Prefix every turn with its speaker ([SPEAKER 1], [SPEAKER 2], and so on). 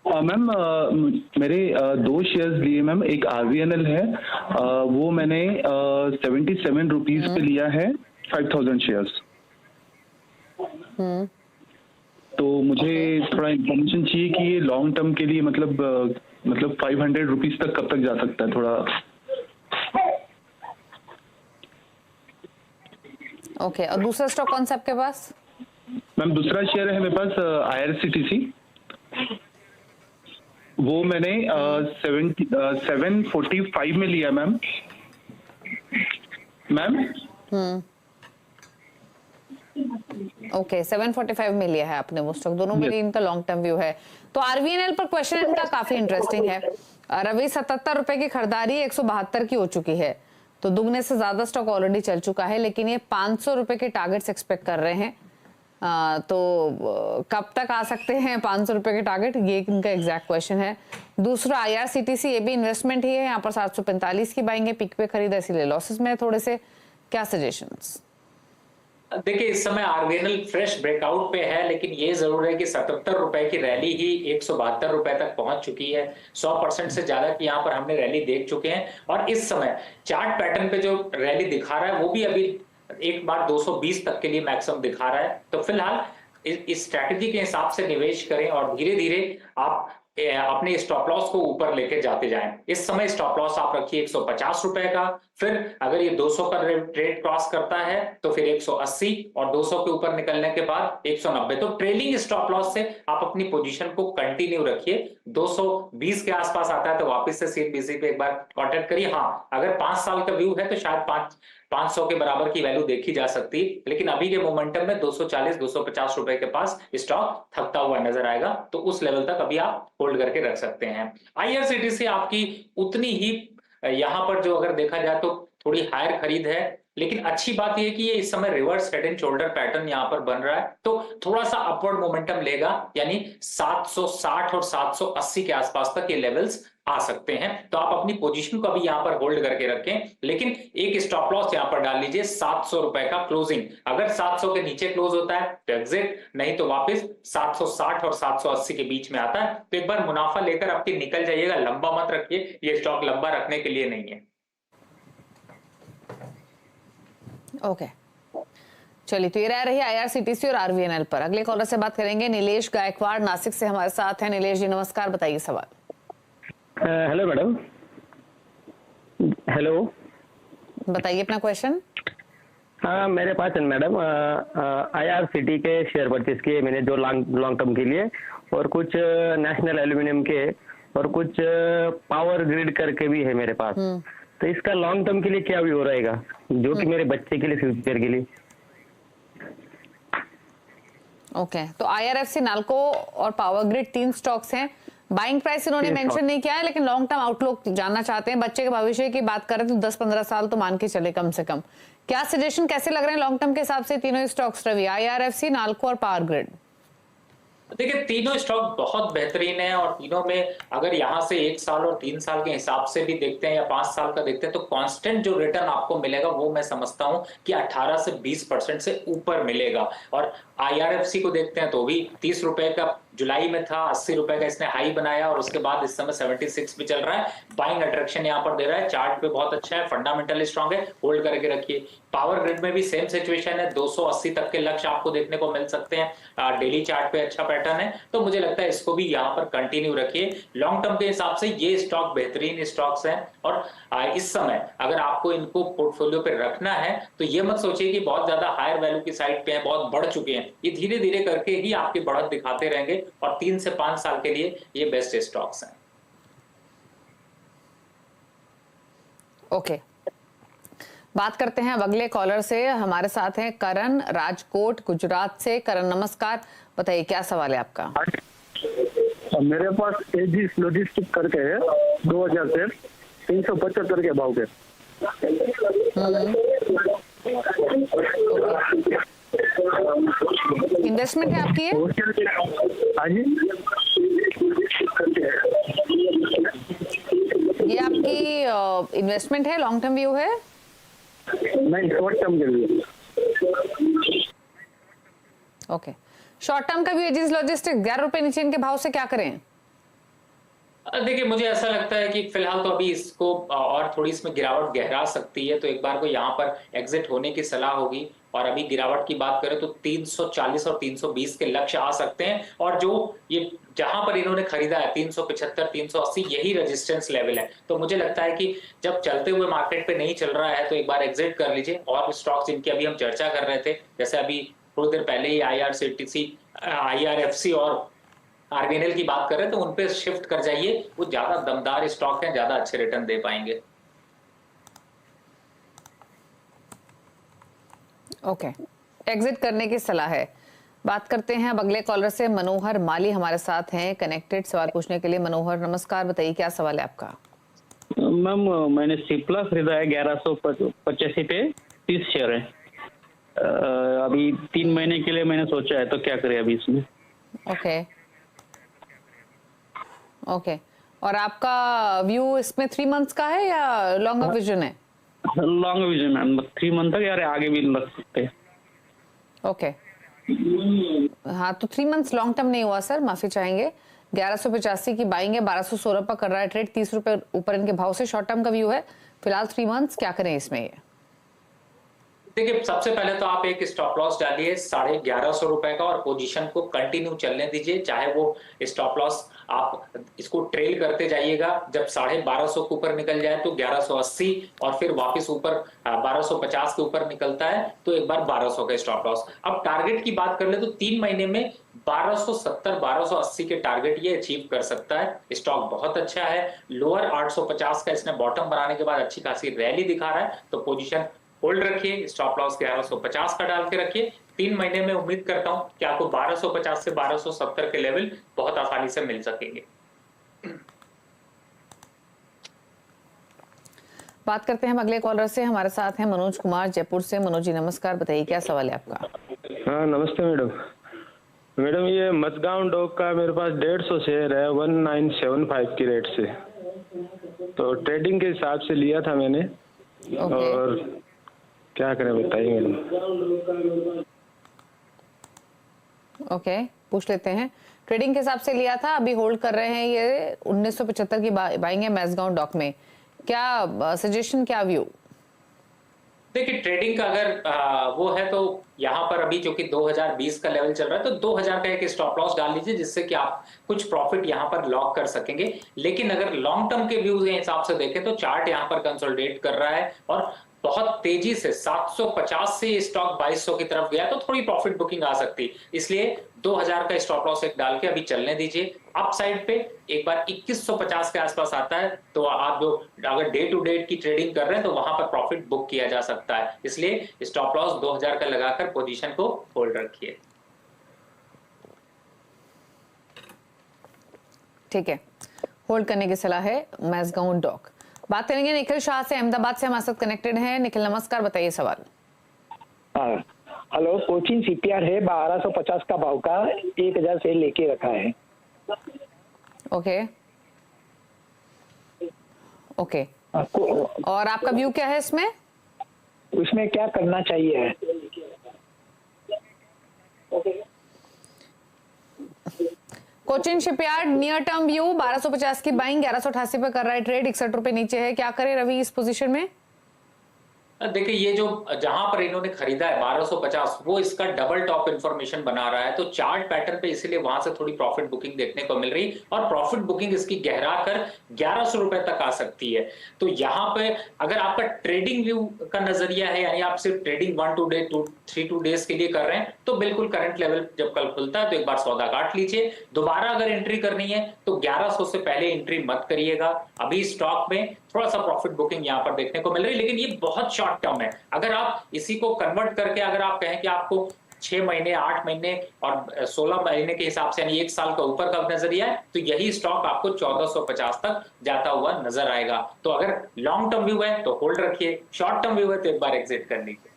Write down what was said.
[SPEAKER 1] Ma'am मेरे दो shares लिए मैम। एक आरवीएनएल है, वो मैंने 77 रुपीज पे लिया है, 5000 शेयर्स। तो मुझे थोड़ा इन्फॉर्मेशन चाहिए कि ये लॉन्ग टर्म के लिए मतलब 500 रुपीज तक कब तक जा सकता है थोड़ा।
[SPEAKER 2] ओके, और दूसरा स्टॉक कौन सा आपके पास?
[SPEAKER 1] मैम दूसरा शेयर है मेरे पास आईआरसीटीसी। वो मैंने 745 में लिया मैम।
[SPEAKER 2] ओके, 745 में लिया है आपने वो स्टॉक। दोनों में इनका लॉन्ग टर्म व्यू है। तो आरवीएनएल पर क्वेश्चन इनका काफी इंटरेस्टिंग है। रवि 77 रुपए की खरीदारी 172 की हो चुकी है, तो दुगने से ज्यादा स्टॉक ऑलरेडी चल चुका है, लेकिन ये 500 रुपए के टारगेट्स एक्सपेक्ट कर रहे हैं। तो कब तक आ सकते हैं 500 रुपए के टारगेट, ये इनका एग्जैक्ट क्वेश्चन है। दूसरा आईआरसीटीसी, ये भी इन्वेस्टमेंट ही है। यहाँ पर 745 की बाइंग है, पिक पे खरीदा, इसीलिए लॉसेस में थोड़े से। क्या सजेशंस?
[SPEAKER 3] देखिए, इस समय आरवीएनएल फ्रेश ब्रेकआउट पे है, लेकिन ये जरूर है कि 77 रुपए की रैली ही 172 रुपए तक पहुंच चुकी है। 100% से ज्यादा की यहाँ पर हमने रैली देख चुके हैं, और इस समय चार्ट पैटर्न पे जो रैली दिखा रहा है वो भी अभी एक बार 220 तक के लिए मैक्सिमम दिखा रहा है। तो फिलहाल इस स्ट्रैटेजी के हिसाब से निवेश करें और धीरे धीरे आप अपने स्टॉप लॉस को ऊपर लेके जाते जाएं। इस समय स्टॉप लॉस आप रखिए 150 रुपए का, फिर अगर ये 200 का रेट क्रॉस करता है तो फिर 180, और 200 के ऊपर निकलने के बाद 190। तो ट्रेलिंग स्टॉप लॉस से आप अपनी पोजीशन को कंटिन्यू रखिए। 220 के आसपास आता है तो वापस से सीबीसी पे एक बार कांटेक्ट करिए। हाँ, अगर 5 साल का व्यू है तो शायद 500 के बराबर की वैल्यू देखी जा सकती है, लेकिन अभी के मोमेंटम में 240-250 रुपए के पास स्टॉक थकता हुआ नजर आएगा, तो उस लेवल तक अभी आप होल्ड करके रख सकते हैं। आईआरसीटीसी आपकी उतनी ही यहां पर जो अगर देखा जाए तो थोड़ी हायर खरीद है, लेकिन अच्छी बात यह कि ये इस समय reverse head and shoulder pattern यहां पर बन रहा है, तो थोड़ा सा अपवर्ड मोमेंटम लेगा, यानी 760 और 780 के आसपास तक ये लेवल्स आ सकते हैं। तो आप अपनी पोजीशन को अभी यहां पर होल्ड करके रखें, लेकिन एक स्टॉप लॉस यहां पर डाल लीजिए 700 रुपए का क्लोजिंग। अगर 700 के नीचे क्लोज होता है तो एग्जिट, नहीं तो वापस 760 और 780 के बीच में आता है तो एक बार मुनाफा लेकर आपके निकल जाइएगा। लंबा मत रखिए, ये स्टॉक लंबा रखने के लिए नहीं है।
[SPEAKER 2] ओके, चलिए, तो ये रह रही है आईआरसीटीसी और आरवीएनएल पर। अगले कॉलर से बात करेंगे। नीलेश गायकवाड़ नासिक से हमारे साथ हैं। नीलेश जी नमस्कार, बताइए सवाल।
[SPEAKER 4] Hello madam. हेलो,
[SPEAKER 2] बताइए अपना क्वेश्चन।
[SPEAKER 4] हाँ, मेरे पास है मैडम आईआरसीटी के शेयर परचेज किए मैंने, जो लॉन्ग टर्म के लिए, और कुछ नेशनल एल्यूमिनियम के, और कुछ पावर ग्रिड करके भी है मेरे पास। तो इसका लॉन्ग टर्म के लिए क्या व्यू रहेगा, जो कि मेरे बच्चे के लिए, फ्यूचर के लिए?
[SPEAKER 2] ओके, तो आईआरएफसी, नाल्को और पावर ग्रिड 3 स्टॉक्स हैं। बाइंग प्राइस इन्होंने मेंशन नहीं किया है, लेकिन लॉन्ग टर्म आउटलुक जानना चाहते हैं। बच्चे के भविष्य की बात करें तो 10-15 साल तो मान के चले कम से कम। क्या सजेशन, कैसे लग रहे हैं लॉन्ग टर्म के हिसाब से तीनों स्टॉक्स रवि? आईआरएफसी, नाल्को और पावर ग्रिड।
[SPEAKER 3] देखिए, तीनों स्टॉक बहुत बेहतरीन है, और तीनों में अगर यहां से 1 साल और 3 साल के हिसाब से भी देखते हैं या 5 साल का देखते हैं तो कांस्टेंट जो रिटर्न आपको मिलेगा वो मैं समझता हूं कि 18 से 20% से ऊपर मिलेगा। और आईआरएफसी को देखते हैं तो भी 30 रुपए का जुलाई में था, 80 रुपए का इसने हाई बनाया, और उसके बाद इस समय 76 पे चल रहा है। बाइंग अट्रैक्शन यहां पर दे रहा है, चार्ट पे बहुत अच्छा है, फंडामेंटल स्ट्रांग है, होल्ड करके रखिए। पावर ग्रिड में भी सेम सिचुएशन है, 280 तक के लक्ष्य आपको देखने को मिल सकते हैं। डेली चार्ट पे अच्छा पैटर्न है, तो मुझे लगता है इसको भी यहां पर कंटिन्यू रखिए। लॉन्ग टर्म के हिसाब से ये स्टॉक बेहतरीन स्टॉक्स हैं, और इस समय अगर आपको इनको पोर्टफोलियो पे रखना है तो ये मत सोचिए कि बहुत ज्यादा हायर वैल्यू की साइड पे हैं, बहुत बढ़ चुके हैं। ये धीरे धीरे करके ही आपकी बढ़त दिखाते रहेंगे, और 3 से 5 साल के लिए ये बेस्ट स्टॉक्स हैं।
[SPEAKER 2] ओके, बात करते हैं अब अगले कॉलर से। हमारे साथ हैं करण, राजकोट, गुजरात से। करण नमस्कार, बताइए क्या सवाल है आपका?
[SPEAKER 5] मेरे पास एजिस लॉजिस्टिक करके है 2000 से 375 के भाव के।
[SPEAKER 2] इन्वेस्टमेंट है आपकी?
[SPEAKER 5] हाँ जी,
[SPEAKER 2] ये आपकी इन्वेस्टमेंट है, लॉन्ग टर्म व्यू है?
[SPEAKER 5] नहीं, शॉर्ट टर्म के लिए।
[SPEAKER 2] ओके, शॉर्ट टर्म का व्यू एजिस लॉजिस्टिक 11 रुपए नीचे इनके भाव से क्या करें?
[SPEAKER 3] देखिए मुझे ऐसा लगता है कि फिलहाल तो अभी इसको और थोड़ी इसमें गिरावट गहरा सकती है, तो एक बार को यहाँ पर एग्जिट होने की सलाह होगी। और अभी गिरावट की बात करें तो 340 और 320 के लक्ष्य आ सकते हैं, और जो ये जहां पर इन्होंने खरीदा है 375 380 यही रेजिस्टेंस लेवल है। तो मुझे लगता है कि जब चलते हुए मार्केट पे नहीं चल रहा है तो एक बार एग्जिट कर लीजिए। और स्टॉक्स जिनकी अभी हम चर्चा कर रहे थे, जैसे अभी थोड़ी देर पहले ही IRCTC, IRFC और आरबीएनएल की बात कर रहे हैं, तो उन पे शिफ्ट कर जाइए, वो ज्यादा दमदार स्टॉक है, ज्यादा अच्छे रिटर्न दे पाएंगे।
[SPEAKER 2] ओके, एग्जिट करने की सलाह है। बात करते हैं अब अगले कॉलर से। मनोहर माली हमारे साथ हैं कनेक्टेड सवाल पूछने के लिए। मनोहर नमस्कार, बताइए क्या सवाल है आपका।
[SPEAKER 6] मैम मैंने सिप्ला खरीदा है 1185 पे 30 शेयर है। अभी 3 महीने के लिए मैंने सोचा है, तो क्या करें अभी इसमें।
[SPEAKER 2] ओके ओके, और आपका व्यू इसमें 3 मंथ्स का है या लॉन्ग विजन है?
[SPEAKER 6] लॉन्ग विजन मैम, 3 मंथ तक यार आगे भी लग सकते हैं।
[SPEAKER 2] ओके हाँ, तो 3 मंथ्स लॉन्ग टर्म नहीं हुआ सर, माफी चाहेंगे। 1185 की बाइंग है, 1216 पर कर रहा है ट्रेड, 30 रुपए ऊपर इनके भाव से शॉर्ट टर्म का व्यू है फिलहाल 3 मंथ्स। क्या करें इसमें? ये
[SPEAKER 3] देखिए सबसे पहले तो आप एक स्टॉप लॉस डालिए 1150 रुपए का, और पोजीशन को कंटिन्यू चलने दीजिए। चाहे वो स्टॉप लॉस आप इसको ट्रेल करते जाइएगा, जब 1250 के ऊपर निकल जाए तो 1180, और फिर वापस ऊपर 1250 के ऊपर निकलता है तो एक बार 1200 का स्टॉप लॉस। अब टारगेट की बात कर ले तो 3 महीने में 1270 1280 के टारगेट ये अचीव कर सकता है। स्टॉक बहुत अच्छा है, लोअर 850 का इसने बॉटम बनाने के बाद अच्छी खासी रैली दिखा रहा है, तो पोजीशन होल्ड रखिए। स्टॉप लॉस 1150 का डाल के रखिए। 3 महीने में उम्मीद करता हूं कि आपको 1250 से 1270 के लेवल बहुत आसानी से मिल सकेंगे।
[SPEAKER 2] बात करते हैं हम अगले कॉलर से। हमारे साथ हैं मनोज कुमार जयपुर से। मनोज जी नमस्कार, बताइए क्या सवाल है आपका।
[SPEAKER 4] हाँ नमस्ते मैडम। मैडम ये मजगांव डॉग का मेरे पास 150 शेयर है 1975 की रेट से, तो ट्रेडिंग के हिसाब से लिया था मैंने। और क्या करें बताइए मैडम।
[SPEAKER 2] ओके पूछ लेते हैं। ट्रेडिंग के हिसाब से लिया था, अभी होल्ड कर रहे हैं। ये 1975 की बाइंग है मैजगांव डॉक में। क्या सजेशन, क्या व्यू?
[SPEAKER 3] देखिए ट्रेडिंग का अगर वो है तो यहाँ पर अभी जो कि 2020 का लेवल चल रहा है, तो 2000 का एक स्टॉप लॉस डाल लीजिए, जिससे कि आप कुछ प्रॉफिट यहाँ पर लॉक कर सकेंगे। लेकिन अगर लॉन्ग टर्म के व्यूज के हिसाब से देखें तो चार्ट यहाँ पर कंसोलिडेट कर रहा है, और बहुत तेजी से 750 से स्टॉक 2200 की तरफ गया, तो थोड़ी प्रॉफिट बुकिंग आ सकती। इसलिए 2000 का स्टॉप लॉस एक डाल के अभी चलने दीजिए। अप साइड पे एक बार 2150 के आसपास आता है तो आप जो अगर डे टू डे की ट्रेडिंग कर रहे हैं तो वहां पर प्रॉफिट बुक किया जा सकता है। इसलिए स्टॉप लॉस 2000 का लगाकर पोजीशन को होल्ड रखिए।
[SPEAKER 2] ठीक है, होल्ड करने की सलाह है मैजगांव डॉक। बात करेंगे निखिल शाह से, अहमदाबाद से हमारे साथ कनेक्टेड है। निखिल नमस्कार, बताइए सवाल।
[SPEAKER 7] हेलो, कोचिंग सीपीआर है 1250 का भाव का, 1000 से लेके रखा है।
[SPEAKER 2] ओके ओके, और आपका व्यू क्या है इसमें?
[SPEAKER 7] उसमें क्या करना चाहिए?
[SPEAKER 2] Cochin shipyard near term view 1250 की बाइंग, 1188 पे कर रहा है ट्रेड, 61 रुपए नीचे है। क्या करे रवि इस पोजीशन में?
[SPEAKER 3] देखिए ये जो जहां पर इन्होंने खरीदा है 1250, वो इसका डबल टॉप इंफॉर्मेशन बना रहा है, तो चार्ट पैटर्न पे इसीलिए वहां से थोड़ी प्रॉफिट बुकिंग देखने को मिल रही, और प्रॉफिट बुकिंग इसकी गहरा कर 1100 रुपए तक आ सकती है। तो यहाँ पे अगर आपका ट्रेडिंग व्यू का नजरिया है, यानी आप सिर्फ ट्रेडिंग 1 2 डे 3 डेज के लिए कर रहे हैं, तो बिल्कुल करंट लेवल जब कल खुलता है तो एक बार सौदा काट लीजिए। दोबारा अगर एंट्री करनी है तो 1100 से पहले एंट्री मत करिएगा। अभी स्टॉक में थोड़ा सा प्रॉफिट बुकिंग यहाँ पर देखने को मिल रही है, लेकिन ये बहुत शॉर्ट टर्म है। अगर आप इसी को कन्वर्ट करके अगर आप कहें कि आपको 6 महीने 8 महीने और 16 महीने के हिसाब से यानी 1 साल का ऊपर का नजरिया है, तो यही स्टॉक आपको 1450 तक जाता हुआ नजर आएगा। तो अगर लॉन्ग टर्म व्यू है तो होल्ड रखिए, शॉर्ट टर्म व्यू है तो एक बार एग्जिट कर लीजिए।